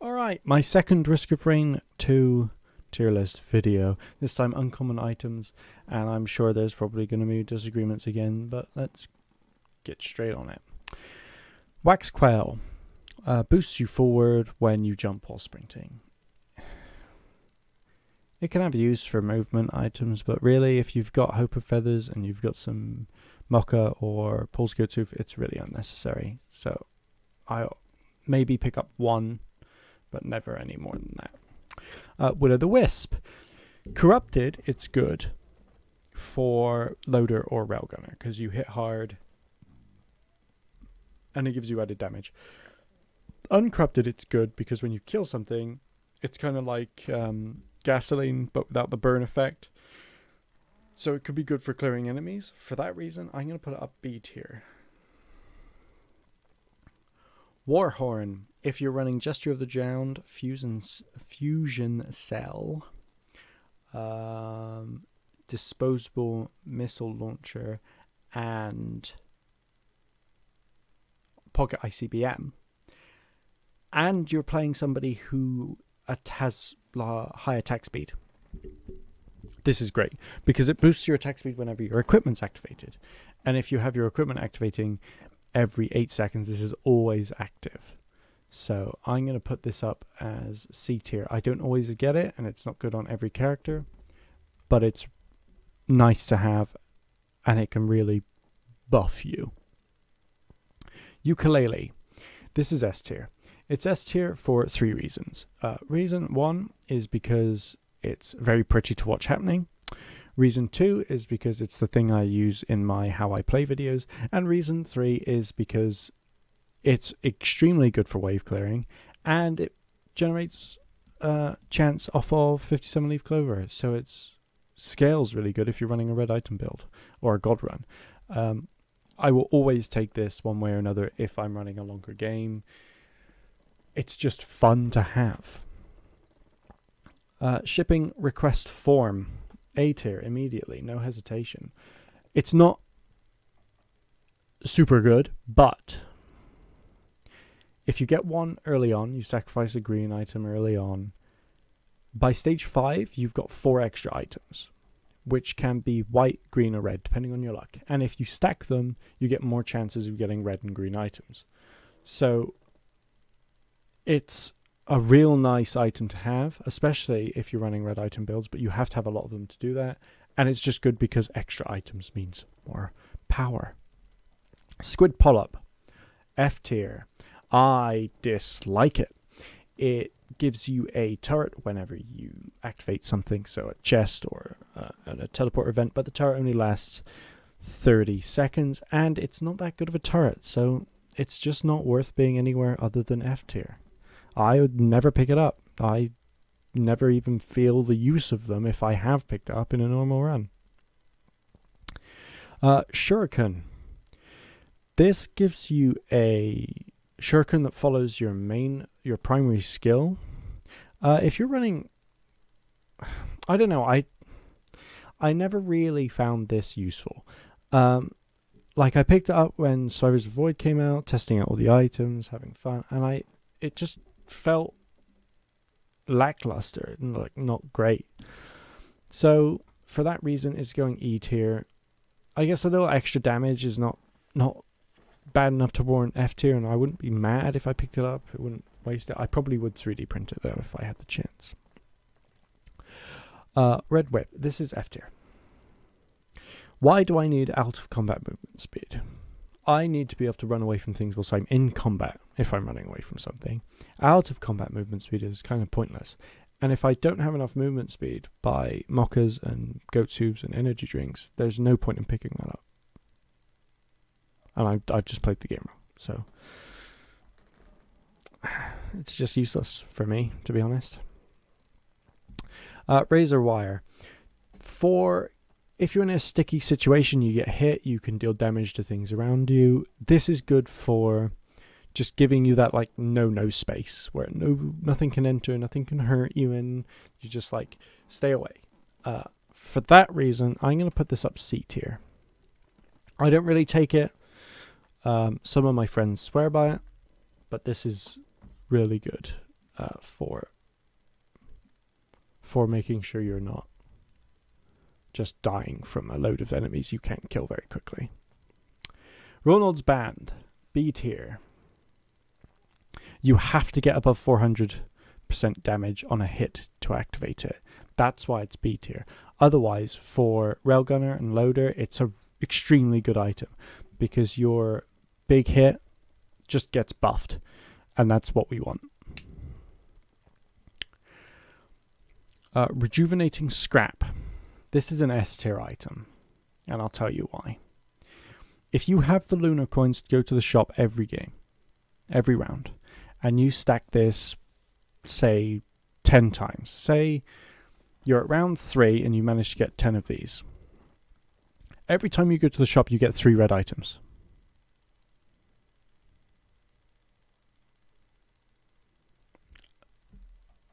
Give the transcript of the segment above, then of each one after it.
Alright, my second Risk of Rain 2 tier list video. This time uncommon items, and I'm sure there's probably going to be disagreements again, but let's get straight on it. Wax Quail boosts you forward when you jump while sprinting. It can have use for movement items, but really if you've got Hope of Feathers and you've got some Mocha or Pulse Go-Tooth, it's really unnecessary. So I'll maybe pick up one, but never any more than that. Will-o'-the-Wisp. Corrupted, it's good for loader or railgunner because you hit hard and it gives you added damage. Uncorrupted, it's good because when you kill something, it's kind of like gasoline but without the burn effect. So it could be good for clearing enemies. For that reason, I'm going to put it up B tier. Warhorn. If you're running Gesture of the Drowned, Fusion Cell, Disposable Missile Launcher, and Pocket ICBM, and you're playing somebody who has high attack speed, this is great because it boosts your attack speed whenever your equipment's activated. And if you have your equipment activating every 8 seconds, this is always active. So I'm going to put this up as C tier. I don't always get it, and it's not good on every character, but it's nice to have, and it can really buff you. Ukulele. This is S tier. It's S tier for 3 reasons. Reason 1 is because it's very pretty to watch happening. Reason 2 is because it's the thing I use in my how I play videos. And reason 3 is because it's extremely good for wave clearing, and it generates chance off of 57 leaf clover. So it's scales really good if you're running a red item build or a god run. I will always take this one way or another if I'm running a longer game. It's just fun to have. Shipping request form. A tier immediately, no hesitation. It's not super good, but if you get one early on, you sacrifice a green item early on. By stage 5, you've got 4 extra items, which can be white, green, or red, depending on your luck. And if you stack them, you get more chances of getting red and green items. So it's a real nice item to have, especially if you're running red item builds, but you have to have a lot of them to do that. And it's just good because extra items means more power. Squid Polyp, F tier. I dislike it. It gives you a turret whenever you activate something, so a chest or a teleport event, but the turret only lasts 30 seconds, and it's not that good of a turret, so it's just not worth being anywhere other than F tier. I would never pick it up. I never even feel the use of them if I have picked it up in a normal run. Shuriken. This gives you a shuriken that follows your primary skill. If you're running, I don't know, I never really found this useful. Like I picked it up when Survivors of Void came out, testing out all the items, having fun, and it just felt lackluster and like not great. So for that reason, it's going E tier. I guess a little extra damage is not bad enough to warrant F tier, and I wouldn't be mad if I picked it up. It wouldn't waste it. I probably would 3D print it though if I had the chance. Red Whip. This is F tier. Why do I need out of combat movement speed? I need to be able to run away from things whilst I'm in combat if I'm running away from something. Out of combat movement speed is kind of pointless. And if I don't have enough movement speed by mochas and goat tubes and energy drinks, there's no point in picking that up. And I've just played the game wrong. So it's just useless for me, to be honest. Razor Wire. If you're in a sticky situation, you get hit, you can deal damage to things around you. This is good for just giving you that like no space where nothing can enter, nothing can hurt you, and you just like stay away. For that reason, I'm going to put this up C tier. I don't really take it. Some of my friends swear by it, but this is really good. for making sure you're not just dying from a load of enemies you can't kill very quickly. Ronald's Band, B tier. You have to get above 400% damage on a hit to activate it. That's why it's B tier. Otherwise, for Railgunner and Loader, it's a extremely good item because your big hit just gets buffed, and that's what we want. Rejuvenating Scrap. This is an S tier item, and I'll tell you why. If you have the Lunar coins to go to the shop every game, every round, and you stack this, say, 10 times. Say you're at round 3 and you manage to get 10 of these. Every time you go to the shop, you get 3 red items.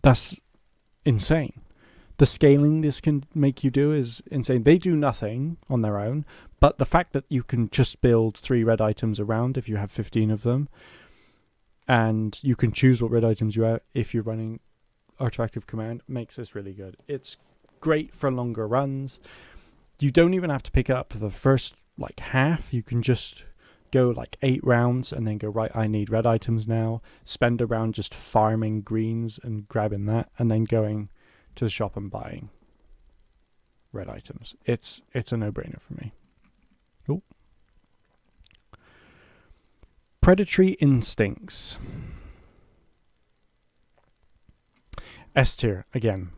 That's insane. The scaling this can make you do is insane. They do nothing on their own, but the fact that you can just build 3 red items around if you have 15 of them, and you can choose what red items you have if you're running Artifactive Command, makes this really good. It's great for longer runs. You don't even have to pick it up for the first half. You can just go 8 rounds and then go, right, I need red items now. Spend a round just farming greens and grabbing that, and then going to the shop and buying red items. It's a no-brainer for me. Cool. Predatory Instincts. S tier again.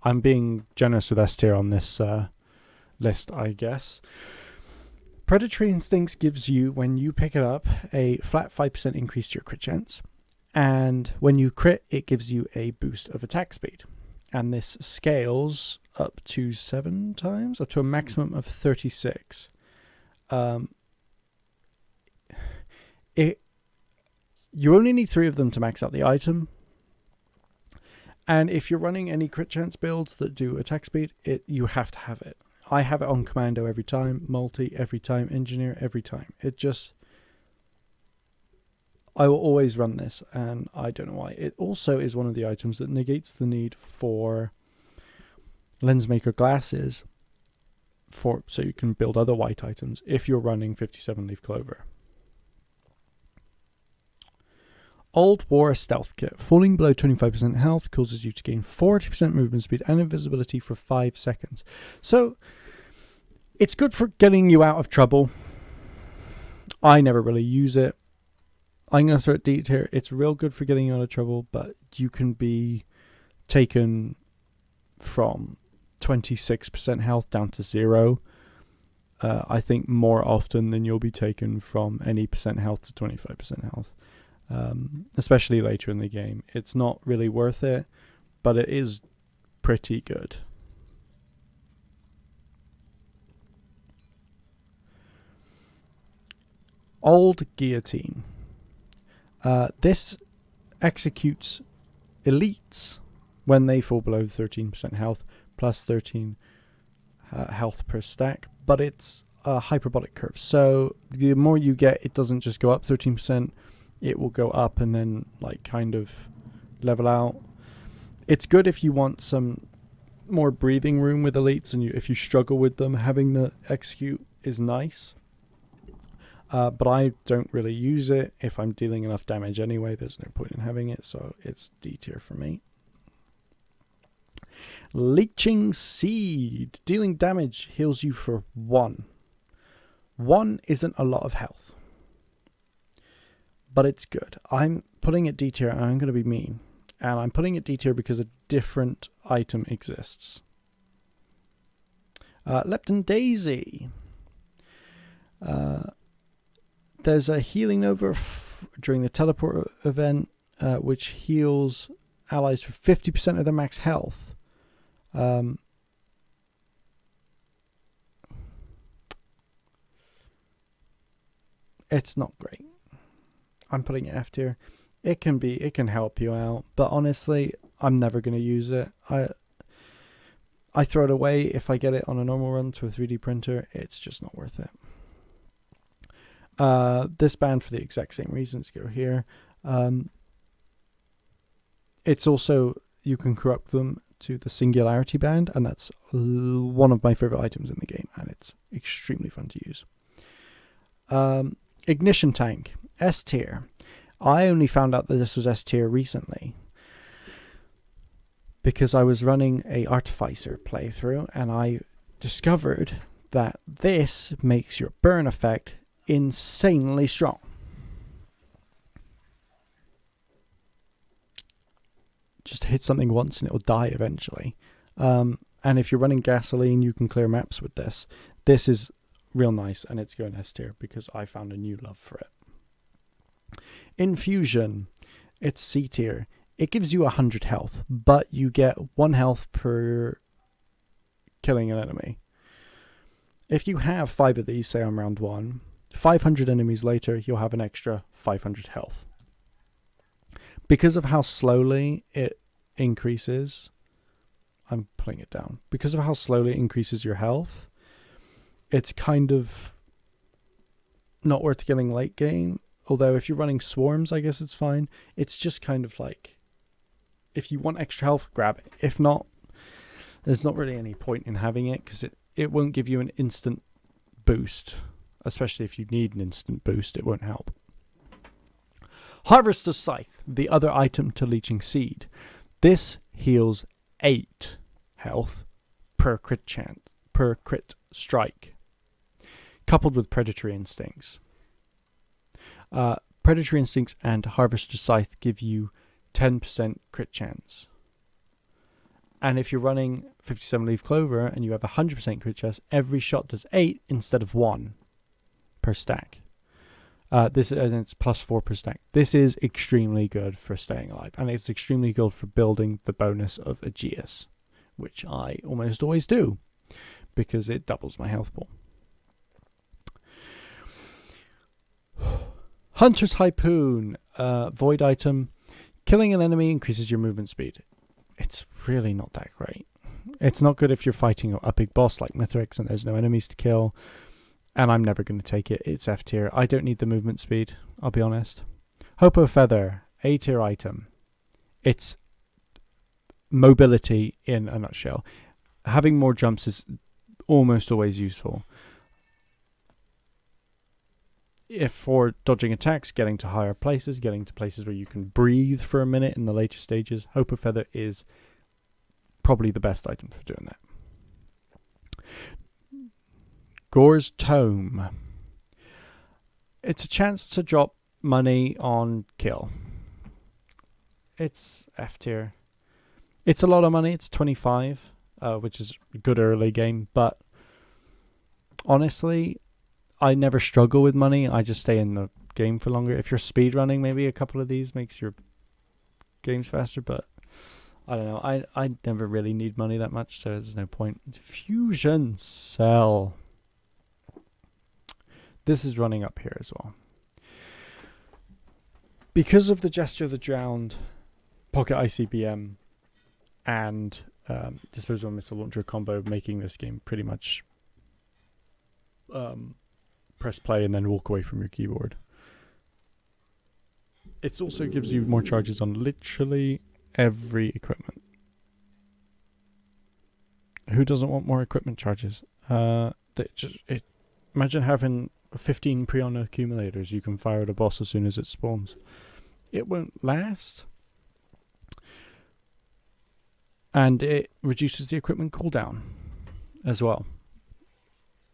I'm being generous with S tier on this list, I guess. Predatory Instincts gives you, when you pick it up, a flat 5% increase to your crit chance, and when you crit, it gives you a boost of attack speed. And this scales up to 7 times, up to a maximum of 36. You only need 3 of them to max out the item. And if you're running any crit chance builds that do attack speed, you have to have it. I have it on Commando every time, Multi every time, Engineer every time. I will always run this, and I don't know why. It also is one of the items that negates the need for Lensmaker glasses, so you can build other white items if you're running 57 Leaf Clover. Old War Stealth Kit. Falling below 25% health causes you to gain 40% movement speed and invisibility for 5 seconds. So, it's good for getting you out of trouble. I never really use it. I'm going to throw it D tier. It's real good for getting you out of trouble, but you can be taken from 26% health down to 0. I think more often than you'll be taken from any percent health to 25% health. Especially later in the game. It's not really worth it, but it is pretty good. Old Guillotine. This executes elites when they fall below 13% health, plus 13 health per stack, but it's a hyperbolic curve. So the more you get, it doesn't just go up 13%, it will go up and then kind of level out. It's good if you want some more breathing room with elites, and if you struggle with them, having the execute is nice. But I don't really use it. If I'm dealing enough damage anyway, there's no point in having it, so it's D tier for me. Leeching Seed. Dealing damage heals you for 1. 1 isn't a lot of health, but it's good. I'm putting it D tier, and I'm going to be mean. And I'm putting it D tier because a different item exists. Lepton Daisy. There's a healing nova during the teleport event, which heals allies for 50% of their max health. It's not great. I'm putting it F tier. It can help you out, but honestly, I'm never going to use it. I throw it away if I get it on a normal run to a 3D printer. It's just not worth it. This band, for the exact same reasons, go here. It's also, you can corrupt them to the singularity band, and that's one of my favorite items in the game, and it's extremely fun to use. Ignition tank, S tier. I only found out that this was S tier recently because I was running a Artificer playthrough, and I discovered that this makes your burn effect insanely strong. Just hit something once and it'll die eventually. And if you're running gasoline, you can clear maps with this. This is real nice, and it's going S tier because I found a new love for it. Infusion, it's C tier. It gives you 100 health, but you get 1 health per killing an enemy. If you have 5 of these, say on round 1, 500 enemies later, you'll have an extra 500 health. Because of how slowly it increases, I'm putting it down. Because of how slowly it increases your health, it's kind of not worth killing late game. Although if you're running swarms, I guess it's fine. It's just kind of like, if you want extra health, grab it. If not, there's not really any point in having it because it won't give you an instant boost. Especially if you need an instant boost, it won't help. Harvester's Scythe, the other item to Leeching Seed. This heals 8 health per crit strike, coupled with Predatory Instincts. Predatory Instincts and Harvester's Scythe give you 10% crit chance. And if you're running 57 Leaf Clover and you have 100% crit chance, every shot does 8 instead of 1 per stack. This and it's +4 per stack. This is extremely good for staying alive, and it's extremely good for building the bonus of Aegeus, which I almost always do because it doubles my health pool. Hunter's Harpoon, void item. Killing an enemy increases your movement speed. It's really not that great. It's not good if you're fighting a big boss like Mithrix and there's no enemies to kill. And I'm never going to take it. It's F tier. I don't need the movement speed, I'll be honest. Hopo Feather, A tier item. It's mobility in a nutshell. Having more jumps is almost always useful. If for dodging attacks, getting to higher places, getting to places where you can breathe for a minute in the later stages, Hopo Feather is probably the best item for doing that. Gore's Tome. It's a chance to drop money on kill. It's F tier. It's a lot of money. It's 25, which is a good early game. But honestly, I never struggle with money. I just stay in the game for longer. If you're speedrunning, maybe a couple of these makes your games faster. But I don't know. I never really need money that much, so there's no point. Fusion Cell. This is running up here as well. Because of the Gesture of the Drowned, Pocket ICBM, and Disposable Missile Launcher combo, making this game pretty much press play and then walk away from your keyboard. It also gives you more charges on literally every equipment. Who doesn't want more equipment charges? Imagine having 15 Prion accumulators you can fire at a boss as soon as it spawns. It won't last. And it reduces the equipment cooldown as well.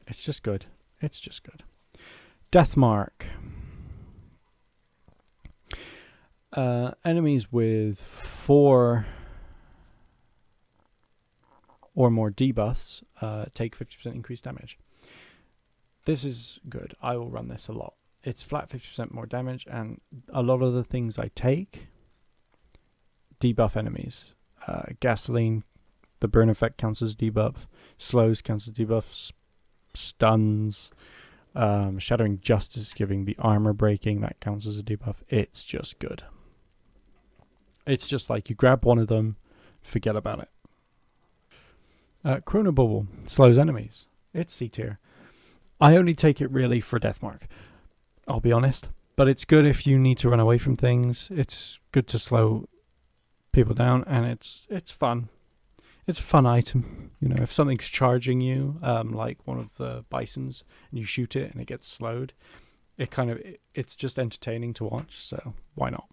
It's just good. It's just good. Deathmark. Enemies with 4 or more debuffs take 50% increased damage. This is good. I will run this a lot. It's flat 50% more damage, and a lot of the things I take debuff enemies. Gasoline, the burn effect counts as debuff. Slows counts as debuff. Stuns. Shattering Justice, giving the armor breaking, that counts as a debuff. It's just good. It's just like you grab one of them, forget about it. Chrono Bubble slows enemies. It's C tier. I only take it really for Deathmark, I'll be honest. But it's good if you need to run away from things. It's good to slow people down, and it's fun. It's a fun item. You know, if something's charging you, like one of the bisons, and you shoot it and it gets slowed, it's just entertaining to watch. So why not?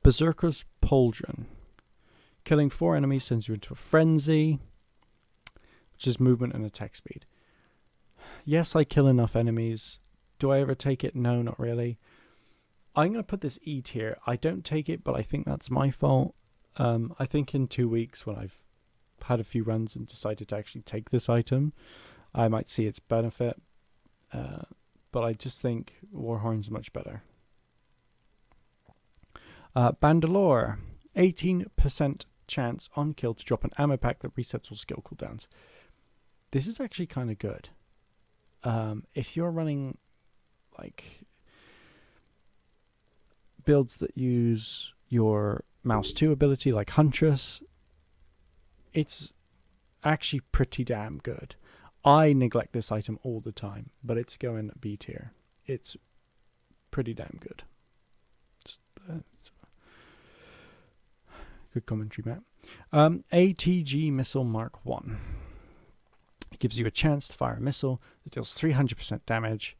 Berserker's Pauldron. Killing 4 enemies sends you into a frenzy, which is movement and attack speed. Yes, I kill enough enemies. Do I ever take it? No, not really. I'm going to put this E tier. I don't take it, but I think that's my fault. I think in 2 weeks, when I've had a few runs and decided to actually take this item, I might see its benefit. But I just think Warhorn's much better. Bandalore. 18% chance on kill to drop an ammo pack that resets all skill cooldowns. This is actually kind of good. If you're running like builds that use your mouse 2 ability like Huntress, it's actually pretty damn good. I neglect this item all the time, but it's going B tier. It's pretty damn good. Good commentary, Matt. ATG Missile Mark 1. It gives you a chance to fire a missile that deals 300% damage,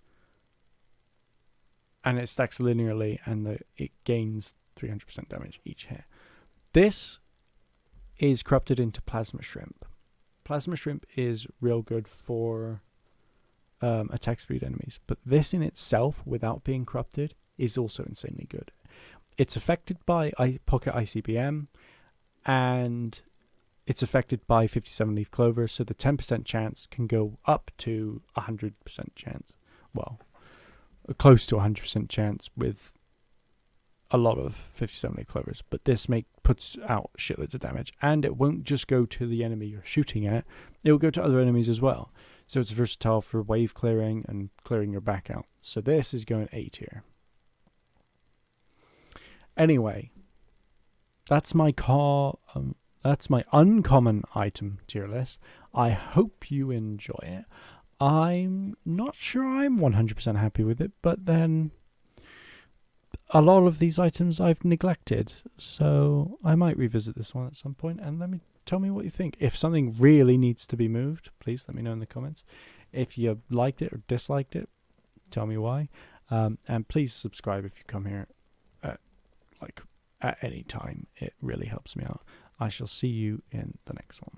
and it stacks linearly, and it gains 300% damage each hit. This is corrupted into Plasma Shrimp. Plasma Shrimp is real good for attack speed enemies, but this in itself, without being corrupted, is also insanely good. It's affected by Pocket ICBM, and it's affected by 57 Leaf Clover, so the 10% chance can go up to 100% chance. Well, close to 100% chance with a lot of 57 Leaf Clovers, but this puts out shitloads of damage, and it won't just go to the enemy you're shooting at, it will go to other enemies as well. So it's versatile for wave clearing and clearing your back out. So this is going A tier. Anyway, that's my uncommon item tier list. I hope you enjoy it. I'm not sure I'm 100% happy with it, but then a lot of these items I've neglected, so I might revisit this one at some point, and tell me what you think. If something really needs to be moved, please let me know in the comments. If you liked it or disliked it, tell me why. And please subscribe if you come here at any time. It really helps me out. I shall see you in the next one.